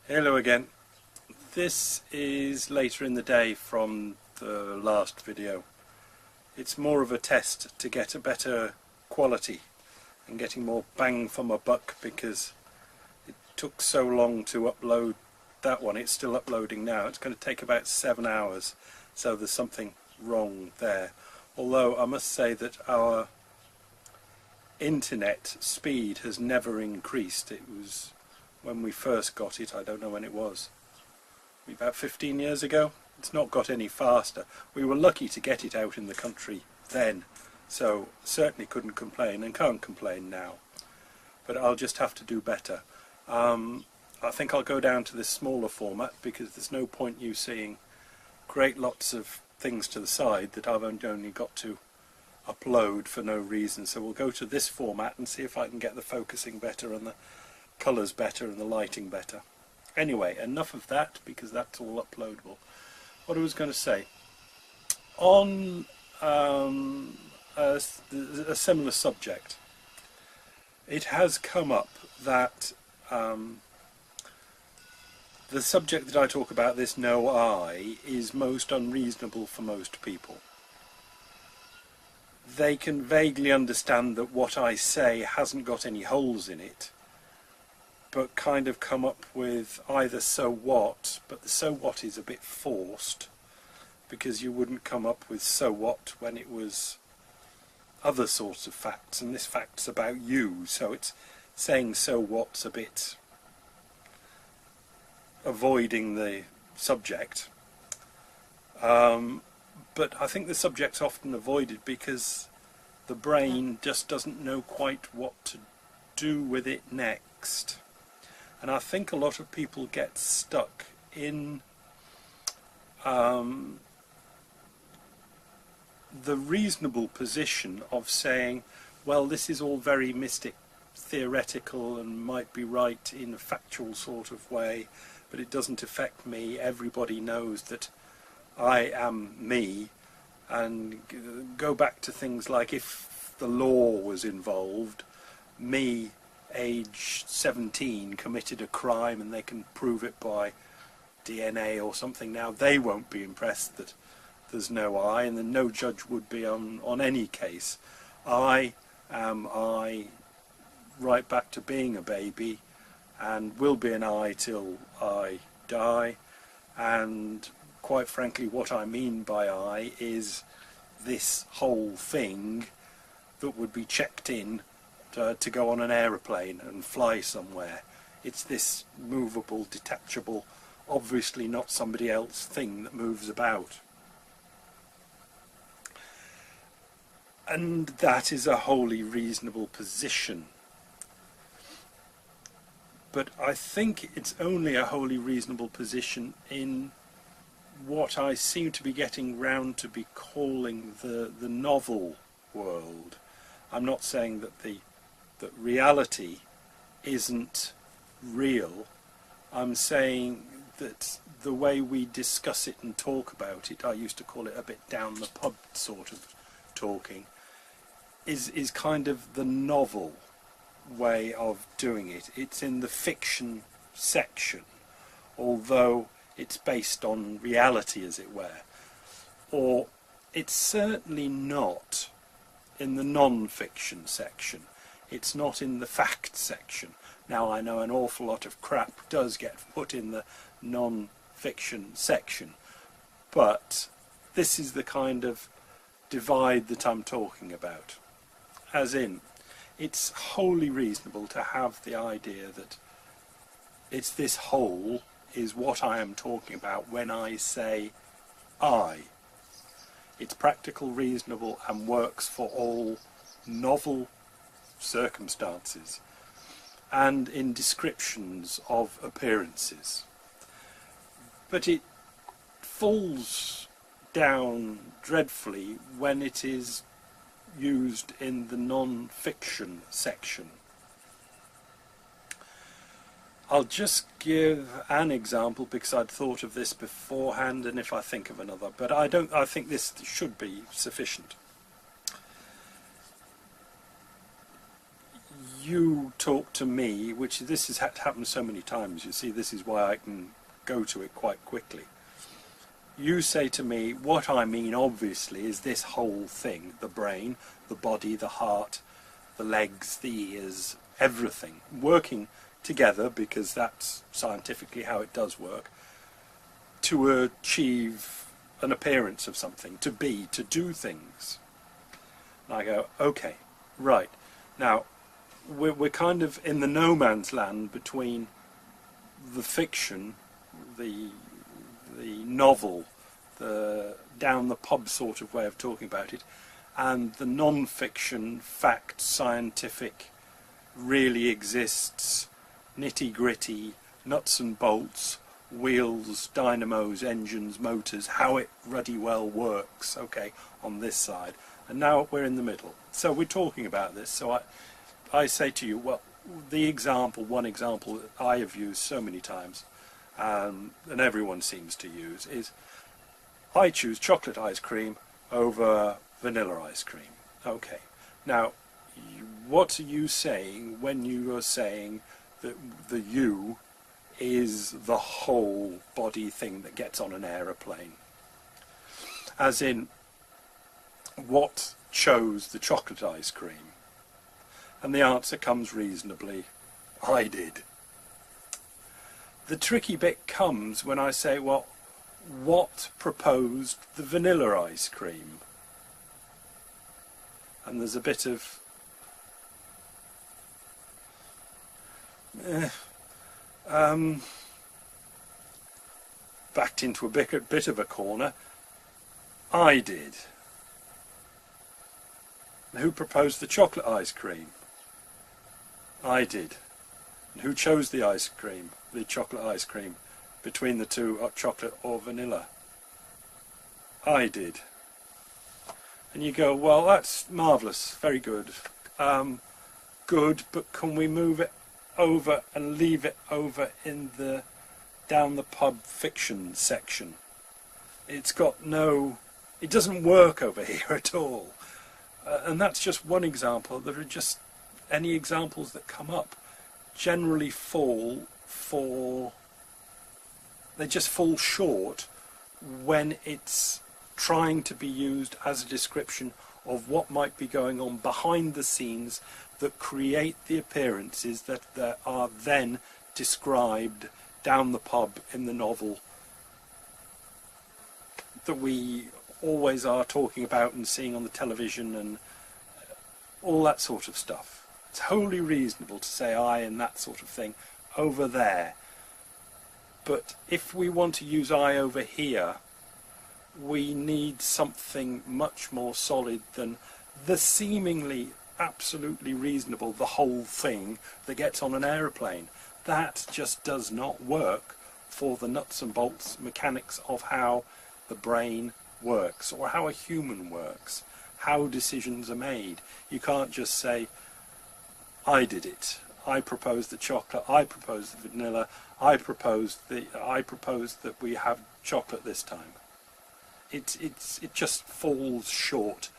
Hello again. This is later in the day from the last video. It's more of a test to get a better quality and getting more bang for my buck because it took so long to upload that one. It's still uploading now. It's going to take about 7 hours, so there's something wrong there. Although I must say that our internet speed has never increased. It was when we first got it, I don't know when it was, about 15 years ago. It's not got any faster. We were lucky to get it out in the country then, so certainly couldn't complain and can't complain now. But I'll just have to do better. I think I'll go down to this smaller format because there's no point you seeing great lots of things to the side that I've only got to upload for no reason. So we'll go to this format and see if I can get the focusing better and the colours better and the lighting better. Anyway, enough of that because that's all uploadable. What I was going to say, on a similar subject, it has come up that the subject that I talk about, this no I, is most unreasonable for most people. They can vaguely understand that what I say hasn't got any holes in it, but kind of come up with either so what, but the so what is a bit forced, because you wouldn't come up with so what when it was other sorts of facts, and this fact's about you, so it's saying so what's a bit avoiding the subject. But I think the subject's often avoided because the brain just doesn't know quite what to do with it next. And I think a lot of people get stuck in the reasonable position of saying, well, this is all very mystic, theoretical, and might be right in a factual sort of way, but it doesn't affect me. Everybody knows that I am me. And go back to things like if the law was involved, me, age 17, committed a crime and they can prove it by DNA or something, now they won't be impressed that there's no I, and then no judge would be on any case. I am I right back to being a baby and will be an I till I die, and quite frankly what I mean by I is this whole thing that would be checked in to go on an aeroplane and fly somewhere. It's this movable, detachable, obviously not somebody else thing that moves about. And that is a wholly reasonable position. But I think it's only a wholly reasonable position in what I seem to be getting round to be calling the novel world. I'm not saying that that reality isn't real. I'm saying that the way we discuss it and talk about it, I used to call it a bit down the pub sort of talking, is kind of the novel way of doing it. It's in the fiction section, although it's based on reality, as it were. Or it's certainly not in the non-fiction section. It's not in the fact section. Now I know an awful lot of crap does get put in the non-fiction section, but this is the kind of divide that I'm talking about. As in, it's wholly reasonable to have the idea that it's this whole is what I am talking about when I say I. It's practical, reasonable, and works for all novel circumstances and in descriptions of appearances. But it falls down dreadfully when it is used in the non-fiction section. I'll just give an example because I'd thought of this beforehand, and if I think of another, but I think this should be sufficient. you talk to me, which this has happened so many times, you see, this is why I can go to it quite quickly. You say to me, what I mean obviously is this whole thing, the brain, the body, the heart, the legs, the ears, everything, working together, because that's scientifically how it does work, to achieve an appearance of something, to be, to do things. And I go, okay, right. Now, we're kind of in the no man's land between the fiction, the novel, the down the pub sort of way of talking about it, and the non-fiction, fact, scientific, really exists, nitty-gritty, nuts and bolts, wheels, dynamos, engines, motors, how it ruddy well works, okay, on this side. And now we're in the middle. So we're talking about this. So I say to you, well, the example, one example that I have used so many times, and everyone seems to use, is I choose chocolate ice cream over vanilla ice cream. Okay. Now, what are you saying when you are saying that the you is the whole body thing that gets on an aeroplane? As in, what chose the chocolate ice cream? And the answer comes reasonably, I did. The tricky bit comes when I say, well, what proposed the vanilla ice cream? And there's a bit of backed into a bit of a corner. I did. And who proposed the chocolate ice cream? I did. And who chose the ice cream, the chocolate ice cream, between the two, chocolate or vanilla? I did. And you go, well, that's marvellous, very good. Good, but can we move it over and leave it over in the down the pub fiction section? It's got no, it doesn't work over here at all. And that's just one example. There are just any examples that come up generally they just fall short when it's trying to be used as a description of what might be going on behind the scenes that create the appearances that are then described down the pub in the novel that we always are talking about and seeing on the television and all that sort of stuff. It's wholly reasonable to say I and that sort of thing over there. But if we want to use I over here, we need something much more solid than the seemingly absolutely reasonable, the whole thing that gets on an aeroplane. That just does not work for the nuts and bolts mechanics of how the brain works, or how a human works, how decisions are made. You can't just say, I did it, I proposed the chocolate, I proposed the vanilla, I proposed that we have chocolate this time. It just falls short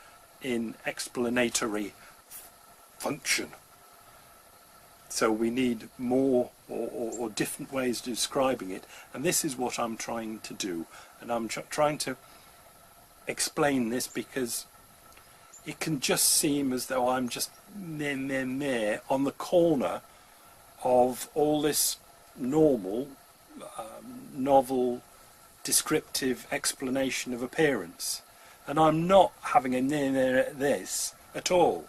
in explanatory function. So we need more or different ways of describing it, and this is what I'm trying to do. And I'm trying to explain this because it can just seem as though I'm just near on the corner of all this normal, novel, descriptive explanation of appearance. And I'm not having a near this at all.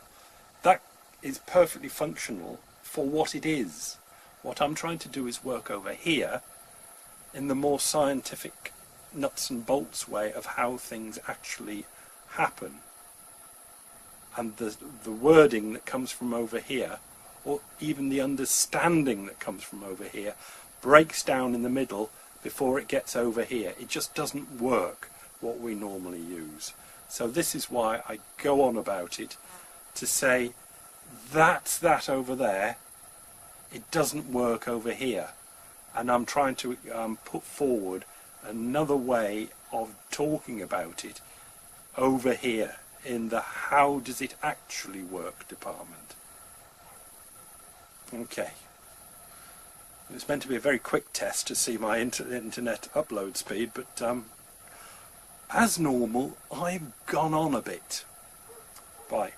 That is perfectly functional for what it is. What I'm trying to do is work over here in the more scientific nuts and bolts way of how things actually happen. And the wording that comes from over here, or even the understanding that comes from over here, breaks down in the middle before it gets over here. It just doesn't work what we normally use. So this is why I go on about it, to say that's that over there, it doesn't work over here. And I'm trying to put forward another way of talking about it over here in the how does it actually work department. Okay. It's meant to be a very quick test to see my internet upload speed, but as normal, I've gone on a bit. Bye.